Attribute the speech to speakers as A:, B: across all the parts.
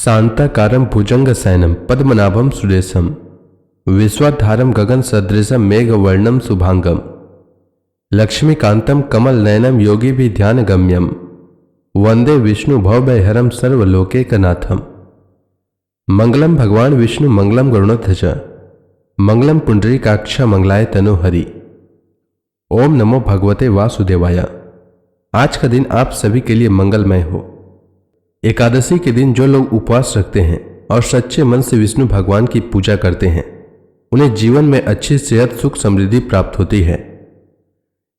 A: शांताकारं भुजंगशयनं पद्मनाभं सुरेशं विश्वाधारं गगनसदृशं मेघवर्णं शुभांगं लक्ष्मीकान्तं कमलनयनं योगिभिर्ध्यानगम्यं वंदे विष्णु भवभयहरं सर्वलोकैकनाथम्। मंगलम भगवान विष्णु मंगलम गरुड़ध्वज मंगलम पुंडरीकाक्ष मंगलाय तनोहरि। ओम नमो भगवते वासुदेवाय। आज का दिन आप सभी के लिए मंगलमय हो। एकादशी के दिन जो लोग उपवास रखते हैं और सच्चे मन से विष्णु भगवान की पूजा करते हैं उन्हें जीवन में अच्छी सेहत सुख समृद्धि प्राप्त होती है।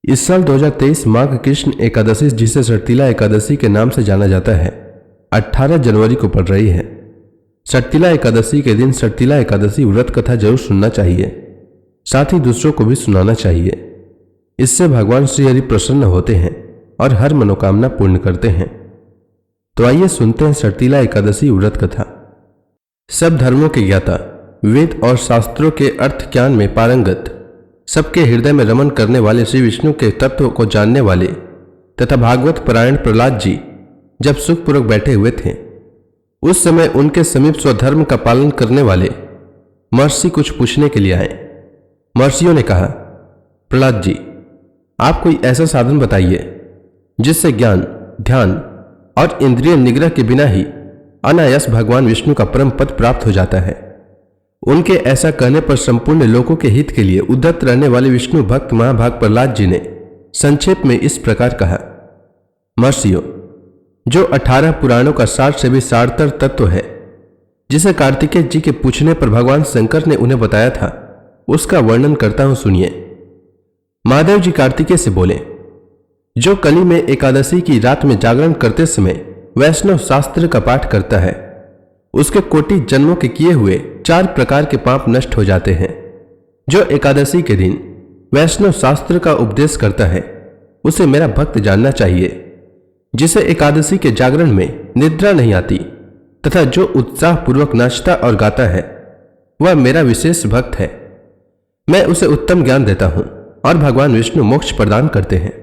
A: इस साल 2023 माघ कृष्ण एकादशी, जिसे सटतिला एकादशी के नाम से जाना जाता है, 18 जनवरी को पड़ रही है। सटतिला एकादशी के दिन सटतिला एकादशी व्रत कथा जरूर सुनना चाहिए, साथ ही दूसरों को भी सुनाना चाहिए। इससे भगवान श्री हरि प्रसन्न होते हैं और हर मनोकामना पूर्ण करते हैं। तो आइए सुनते हैं सटतिला एकादशी व्रत कथा। सब धर्मों के ज्ञाता, वेद और शास्त्रों के अर्थ ज्ञान में पारंगत, सबके हृदय में रमन करने वाले श्री विष्णु के तत्व को जानने वाले तथा भागवत परायण प्रहलाद जी जब सुखपूर्वक बैठे हुए थे, उस समय उनके समीप स्वधर्म का पालन करने वाले महर्षि कुछ पूछने के लिए आए। महर्षियों ने कहा, प्रहलाद जी, आप कोई ऐसा साधन बताइए जिससे ज्ञान, ध्यान और इंद्रिय निग्रह के बिना ही अनायास भगवान विष्णु का परम पद प्राप्त हो जाता है। उनके ऐसा कहने पर संपूर्ण लोगों के हित के लिए उद्धत रहने वाले विष्णु भक्त महाभाग प्रहलाद जी ने संक्षेप में इस प्रकार कहा, महर्षियों, जो 18 पुराणों का सार से भी सारतर तत्व है, जिसे कार्तिकेय जी के पूछने पर भगवान शंकर ने उन्हें बताया था, उसका वर्णन करता हूं, सुनिए। महादेव जी कार्तिकेय से बोले, जो कली में एकादशी की रात में जागरण करते समय वैष्णव शास्त्र का पाठ करता है, उसके कोटि जन्मों के किए हुए 4 प्रकार के पाप नष्ट हो जाते हैं। जो एकादशी के दिन वैष्णव शास्त्र का उपदेश करता है, उसे मेरा भक्त जानना चाहिए। जिसे एकादशी के जागरण में निद्रा नहीं आती तथा जो उत्साह पूर्वक नाचता और गाता है, वह मेरा विशेष भक्त है। मैं उसे उत्तम ज्ञान देता हूं और भगवान विष्णु मोक्ष प्रदान करते हैं।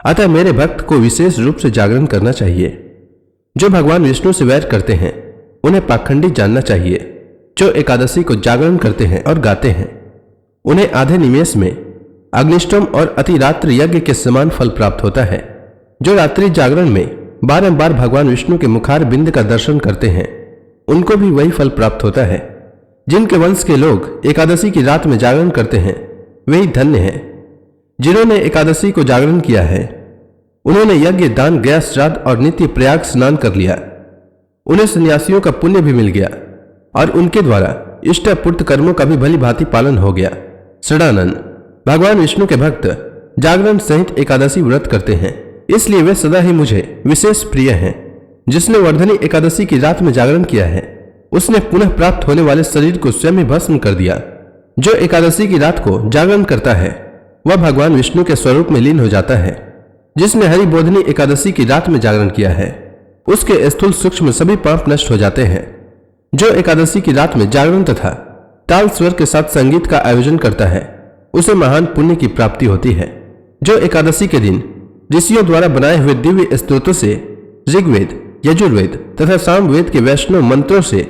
A: अतः मेरे भक्त को विशेष रूप से जागरण करना चाहिए। जो भगवान विष्णु से वैर करते हैं उन्हें पाखंडी जानना चाहिए। जो एकादशी को जागरण करते हैं और गाते हैं, उन्हें आधे निमेष में अग्निष्टोम और अतिरात्र यज्ञ के समान फल प्राप्त होता है। जो रात्रि जागरण में बारंबार भगवान विष्णु के मुखार बिंद का दर्शन करते हैं, उनको भी वही फल प्राप्त होता है। जिनके वंश के लोग एकादशी की रात में जागरण करते हैं, वही धन्य हैं। जिन्होंने एकादशी को जागरण किया है, उन्होंने यज्ञ, दान, गया श्राद्ध और नित्य प्रयाग स्नान कर लिया। उन्हें सन्यासियों का पुण्य भी मिल गया और उनके द्वारा इष्टपूर्त कर्मों का भी भली भांति पालन हो गया। सदानंद, भगवान विष्णु के भक्त जागरण सहित एकादशी व्रत करते हैं, इसलिए वे सदा ही मुझे विशेष प्रिय हैं। जिसने वर्धनी एकादशी की रात में जागरण किया है, उसने पुनः प्राप्त होने वाले शरीर को स्वयं ही भस्म कर दिया। जो एकादशी की रात को जागरण करता है, वह भगवान विष्णु के स्वरूप में लीन हो जाता है। जिसने हरि बोधनी एकादशी की रात में जागरण किया है, उसके स्थूल सूक्ष्म सभी पाप नष्ट हो जाते हैं। जो एकादशी की रात में जागरण तथा ताल स्वर के साथ संगीत का आयोजन करता है, उसे महान पुण्य की प्राप्ति होती है। जो एकादशी के दिन ऋषियों द्वारा बनाए हुए दिव्य स्तोत्रों से, ऋग्वेद, यजुर्वेद तथा सामवेद के वैष्णव मंत्रों से,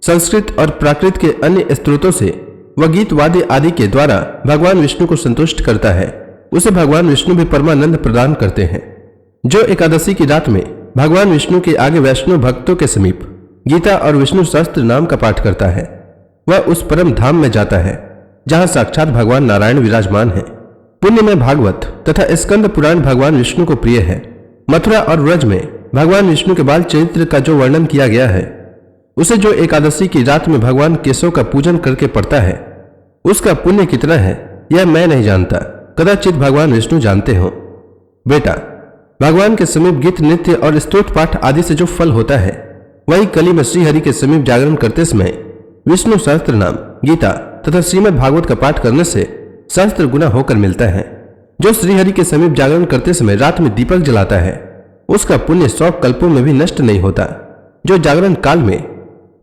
A: संस्कृत और प्राकृत के अन्य स्त्रोतों से व गीत वाद्य आदि के द्वारा भगवान विष्णु को संतुष्ट करता है, उसे भगवान विष्णु भी परमानंद प्रदान करते हैं। जो एकादशी की रात में भगवान विष्णु के आगे वैष्णव भक्तों के समीप गीता और विष्णु सहस्त्र नाम का पाठ करता है, वह उस परम धाम में जाता है जहां साक्षात भगवान नारायण विराजमान है। पुण्य में भागवत तथा स्कंद पुराण भगवान विष्णु को प्रिय है। मथुरा और व्रज में भगवान विष्णु के बाल चरित्र का जो वर्णन किया गया है, उसे जो एकादशी की रात में भगवान केशव का पूजन करके पढ़ता है, उसका पुण्य कितना है यह मैं नहीं जानता, कदाचित भगवान विष्णु जानते हो। बेटा, भगवान के समीप गीत, नृत्य और स्तोत्र पाठ आदि से जो फल होता है, वही कली में श्री हरि के समीप जागरण करते समय विष्णु सहस्त्र नाम, गीता तथा श्रीमद् भागवत का पाठ करने से सहस्त्र गुना होकर मिलता है। जो श्री हरि के समीप जागरण करते समय रात में दीपक जलाता है, उसका पुण्य 100 कल्पों में भी नष्ट नहीं होता। जो जागरण काल में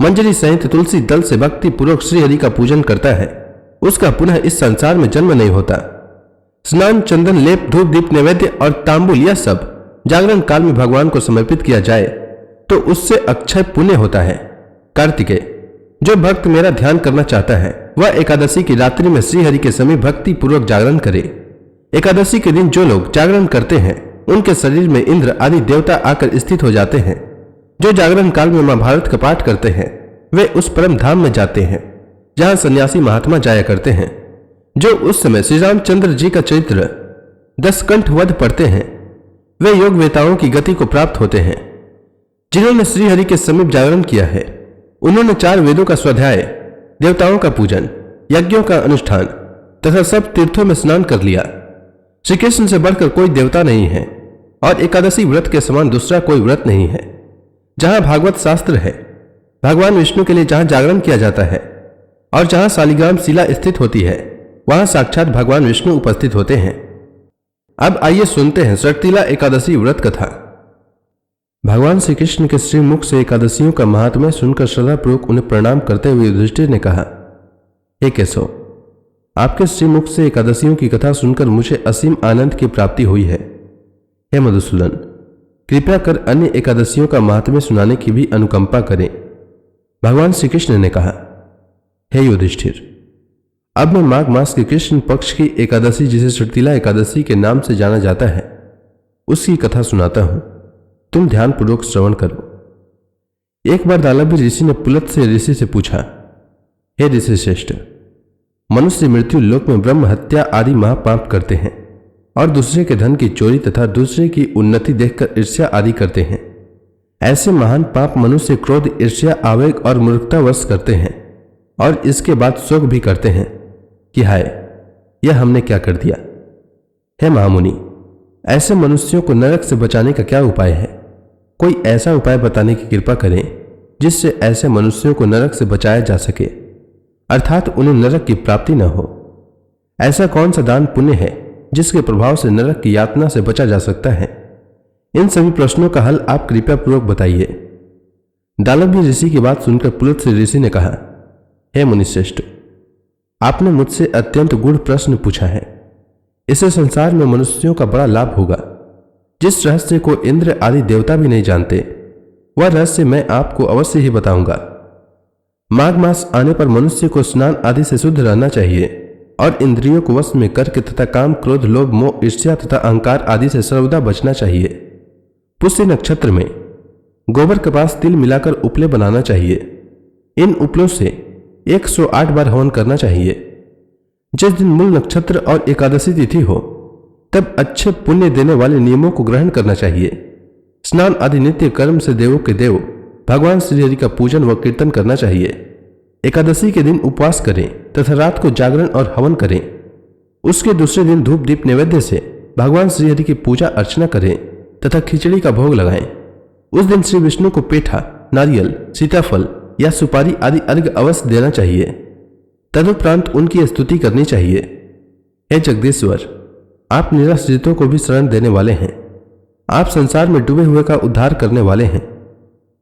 A: मंजरी सहित तुलसी दल से भक्ति पूर्वक श्री हरि का पूजन करता है, उसका पुनः इस संसार में जन्म नहीं होता। स्नान, चंदन, लेप, धूप, दीप, नैवेद्य और तांबुल, यह सब जागरण काल में भगवान को समर्पित किया जाए तो उससे अक्षय पुण्य होता है। कार्तिकेय, जो भक्त मेरा ध्यान करना चाहता है वह एकादशी की रात्रि में श्रीहरि के समीप भक्ति पूर्वक जागरण करे। एकादशी के दिन जो लोग जागरण करते हैं उनके शरीर में इंद्र आदि देवता आकर स्थित हो जाते हैं। जो जागरण काल में महाभारत का पाठ करते हैं वे उस परम धाम में जाते हैं जहां सन्यासी महात्मा जाया करते हैं। जो उस समय श्री रामचंद्र जी का चरित्र दशकंठ वध पढ़ते हैं वे योग वेताओं की गति को प्राप्त होते हैं। जिन्होंने श्रीहरि के समीप जागरण किया है उन्होंने 4 वेदों का स्वाध्याय, देवताओं का पूजन, यज्ञों का अनुष्ठान तथा सब तीर्थों में स्नान कर लिया। श्री कृष्ण से बढ़कर कोई देवता नहीं है और एकादशी व्रत के समान दूसरा कोई व्रत नहीं है। जहां भागवत शास्त्र है, भगवान विष्णु के लिए जहां जागरण किया जाता है और जहां शालिग्राम शिला स्थित होती है वहां साक्षात भगवान विष्णु उपस्थित होते हैं। अब आइए सुनते हैं षटतिला एकादशी व्रत कथा। भगवान श्री कृष्ण के श्रीमुख से एकादशियों का महात्म्य सुनकर श्रद्धापूर्वक उन्हें प्रणाम करते हुए युधिष्ठिर ने कहा, हे केशव, आपके श्रीमुख से एकादशियों की कथा सुनकर मुझे असीम आनंद की प्राप्ति हुई है। हे मधुसूदन, कृपया कर अन्य एकादशियों का महात्म्य सुनाने की भी अनुकंपा करें। भगवान श्री कृष्ण ने कहा, हे युधिष्ठिर, अब मैं माघ मास के कृष्ण पक्ष की एकादशी जिसे षटतिला एकादशी के नाम से जाना जाता है उसकी कथा सुनाता हूं, तुम ध्यान पूर्वक श्रवण करो। एक बार दालभ्य ऋषि ने पुलत्स्य ऋषि से पूछा, हे ऋषि श्रेष्ठ, मनुष्य मृत्यु लोक में ब्रह्म हत्या आदि महापाप करते हैं और दूसरे के धन की चोरी तथा दूसरे की उन्नति देखकर ईर्ष्या आदि करते हैं। ऐसे महान पाप मनुष्य क्रोध, ईर्ष्या, आवेग और मूर्खतावश करते हैं और इसके बाद शोक भी करते हैं कि हाय, यह हमने क्या कर दिया। हे महामुनि, ऐसे मनुष्यों को नरक से बचाने का क्या उपाय है? कोई ऐसा उपाय बताने की कृपा करें जिससे ऐसे मनुष्यों को नरक से बचाया जा सके, अर्थात उन्हें नरक की प्राप्ति न हो। ऐसा कौन सा दान पुण्य है जिसके प्रभाव से नरक की यातना से बचा जा सकता है? इन सभी प्रश्नों का हल आप कृपया पूर्वक बताइए। दालभ्य ऋषि की बात सुनकर पुलत्स्य ऋषि ने कहा, हे मुनिश्रेष्ठ, आपने मुझसे अत्यंत गूढ़ प्रश्न पूछा है। इससे संसार में मनुष्यों का बड़ा लाभ होगा। जिस रहस्य को इंद्र आदि देवता भी नहीं जानते वह रहस्य मैं आपको अवश्य ही बताऊंगा। माघ मास आने पर मनुष्य को स्नान आदि से शुद्ध रहना चाहिए और इंद्रियों को वश में करके तथा काम, क्रोध, लोभ, मोह, ईर्ष्या तथा अहंकार आदि से सर्वदा बचना चाहिए। पुष्य नक्षत्र में गोबर कपास तिल मिलाकर उपले बनाना चाहिए। इन उपलों से 108 बार हवन करना चाहिए। जिस दिन मूल नक्षत्र और एकादशी तिथि हो तब अच्छे पुण्य देने वाले नियमों को ग्रहण करना चाहिए। स्नान आदि नित्य कर्म से देवों के देव भगवान श्रीहरि का पूजन व कीर्तन करना चाहिए। एकादशी के दिन उपवास करें तथा रात को जागरण और हवन करें। उसके दूसरे दिन धूप दीप नैवेद्य से भगवान श्रीहरि की पूजा अर्चना करें तथा खिचड़ी का भोग लगाएं। उस दिन श्री विष्णु को पेठा, नारियल, सीताफल या सुपारी आदि अर्घ्य अवश्य देना चाहिए। तदुपरांत उनकी स्तुति करनी चाहिए। हे जगदीश्वर, आप निराश्रितों को भी शरण देने वाले हैं। आप संसार में डूबे हुए का उद्धार करने वाले हैं।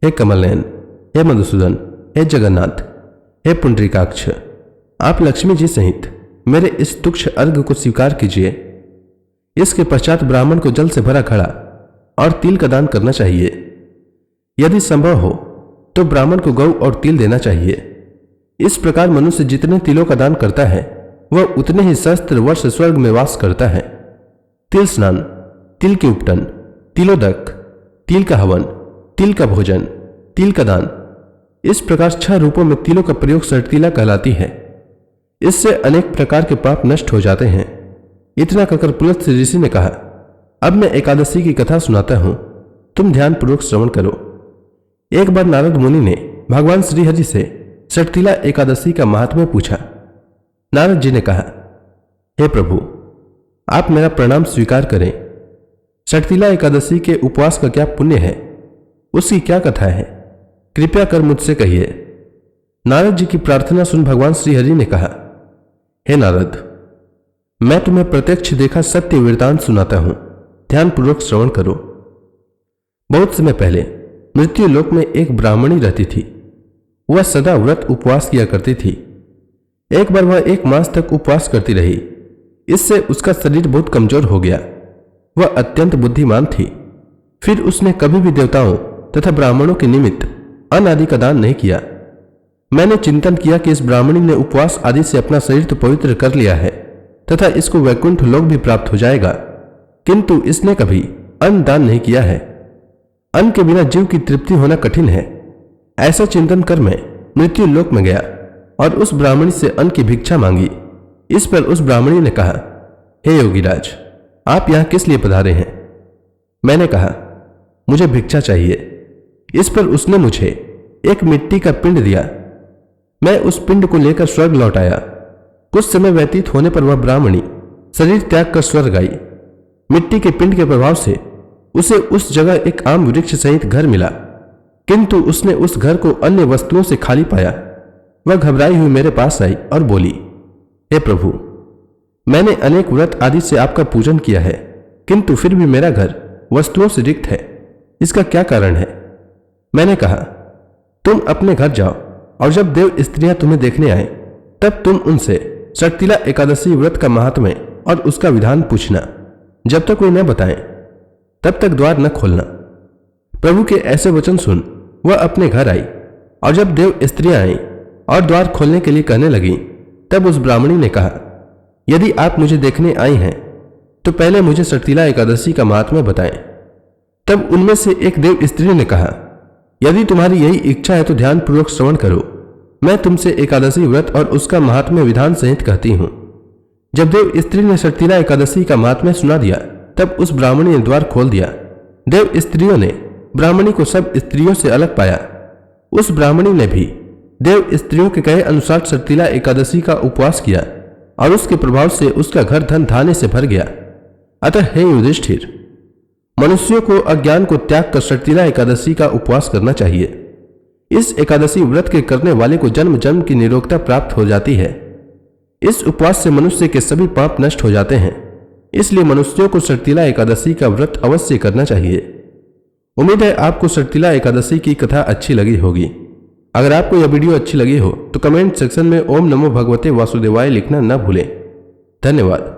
A: हे कमलनयन, हे मधुसूदन, हे जगन्नाथ, हे पुंडरीकाक्ष, आप लक्ष्मी जी सहित मेरे इस तुच्छ अर्घ्य को स्वीकार कीजिए। इसके पश्चात ब्राह्मण को जल से भरा घड़ा और तिल का दान करना चाहिए। यदि संभव हो तो ब्राह्मण को गौ और तिल देना चाहिए। इस प्रकार मनुष्य जितने तिलों का दान करता है वह उतने ही सहस्त्र वर्ष स्वर्ग में वास करता है। तिल स्नान, तिल के उपटन, तिलोदक, तिल का हवन, तिल का भोजन, तिल का दान, इस प्रकार 6 रूपों में तिलों का प्रयोग षटतिला कहलाती है। इससे अनेक प्रकार के पाप नष्ट हो जाते हैं। इतना कहकर पुलत्स्य ऋषि ने कहा, अब मैं एकादशी की कथा सुनाता हूं, तुम ध्यान पूर्वक श्रवण करो। एक बार नारद मुनि ने भगवान श्रीहरि से षटतिला एकादशी का महात्म्य पूछा। नारद जी ने कहा, हे प्रभु, आप मेरा प्रणाम स्वीकार करें। षटतिला एकादशी के उपवास का क्या पुण्य है, उसकी क्या कथा है, कृपया कर मुझसे कहिए। नारद जी की प्रार्थना सुन भगवान श्रीहरि ने कहा, हे नारद, मैं तुम्हें प्रत्यक्ष देखा सत्य वृत्तांत सुनाता हूं, ध्यान पूर्वक श्रवण करो। बहुत समय पहले मृत्यु लोक में एक ब्राह्मणी रहती थी। वह सदा व्रत उपवास किया करती थी। एक बार वह 1 मास तक उपवास करती रही। इससे उसका शरीर बहुत कमजोर हो गया। वह अत्यंत बुद्धिमान थी। फिर उसने कभी भी देवताओं तथा ब्राह्मणों के निमित्त अन्न आदि का दान नहीं किया। मैंने चिंतन किया कि इस ब्राह्मणी ने उपवास आदि से अपना शरीर तो पवित्र कर लिया है तथा इसको वैकुंठ लोक भी प्राप्त हो जाएगा, किंतु इसने कभी अन्न दान नहीं किया है। अन्न के बिना जीव की तृप्ति होना कठिन है। ऐसा चिंतन कर मैं मृत्यु लोक में गया और उस ब्राह्मणी से अन्न की भिक्षा मांगी। इस पर उस ब्राह्मणी ने कहा, हे योगीराज, आप यहां किस लिए पधारे हैं? मैंने कहा, मुझे भिक्षा चाहिए। इस पर उसने मुझे एक मिट्टी का पिंड दिया। मैं उस पिंड को लेकर स्वर्ग लौट आया। कुछ समय व्यतीत होने पर वह ब्राह्मणी शरीर त्याग कर स्वर्ग आई। मिट्टी के पिंड के प्रभाव से उसे उस जगह एक आम वृक्ष सहित घर मिला, किंतु उसने उस घर को अन्य वस्तुओं से खाली पाया। वह घबराई हुई मेरे पास आई और बोली, हे प्रभु, मैंने अनेक व्रत आदि से आपका पूजन किया है, किंतु फिर भी मेरा घर वस्तुओं से रिक्त है। इसका क्या कारण है? मैंने कहा, तुम अपने घर जाओ और जब देव स्त्रियां तुम्हें देखने आए तब तुम उनसे शर्तिला एकादशी व्रत का महात्म्य और उसका विधान पूछना। जब तक वे न बताएं तब तक द्वार न खोलना। प्रभु के ऐसे वचन सुन वह अपने घर आई और जब देव स्त्रियां आई और द्वार खोलने के लिए कहने लगी तब उस ब्राह्मणी ने कहा, यदि आप मुझे देखने आई हैं तो पहले मुझे शर्तिला एकादशी का महात्म्य बताएं। तब उनमें से एक देव स्त्री ने कहा, यदि तुम्हारी यही इच्छा है तो ध्यान पूर्वक श्रवण करो। मैं तुमसे एकादशी व्रत और उसका महात्म्य विधान सहित कहती हूं। जब देव स्त्री ने शर्तिला एकादशी का महात्म्य सुना दिया तब उस ब्राह्मणी ने द्वार खोल दिया। देव स्त्रियों ने ब्राह्मणी को सब स्त्रियों से अलग पाया। उस ब्राह्मणी ने भी देव स्त्रियों के कहे अनुसार शर्तिला एकादशी का उपवास किया और उसके प्रभाव से उसका घर धन धान्य से भर गया। अतः हे युधिष्ठिर, मनुष्यों को अज्ञान को त्याग कर शर्तिला एकादशी का उपवास करना चाहिए। इस एकादशी व्रत के करने वाले को जन्म जन्म की निरोगता प्राप्त हो जाती है। इस उपवास से मनुष्य के सभी पाप नष्ट हो जाते हैं। इसलिए मनुष्यों को शर्तिला एकादशी का व्रत अवश्य करना चाहिए। उम्मीद है आपको शर्तिला एकादशी की कथा अच्छी लगी होगी। अगर आपको यह वीडियो अच्छी लगी हो तो कमेंट सेक्शन में ओम नमो भगवते वासुदेवाय लिखना न भूलें। धन्यवाद।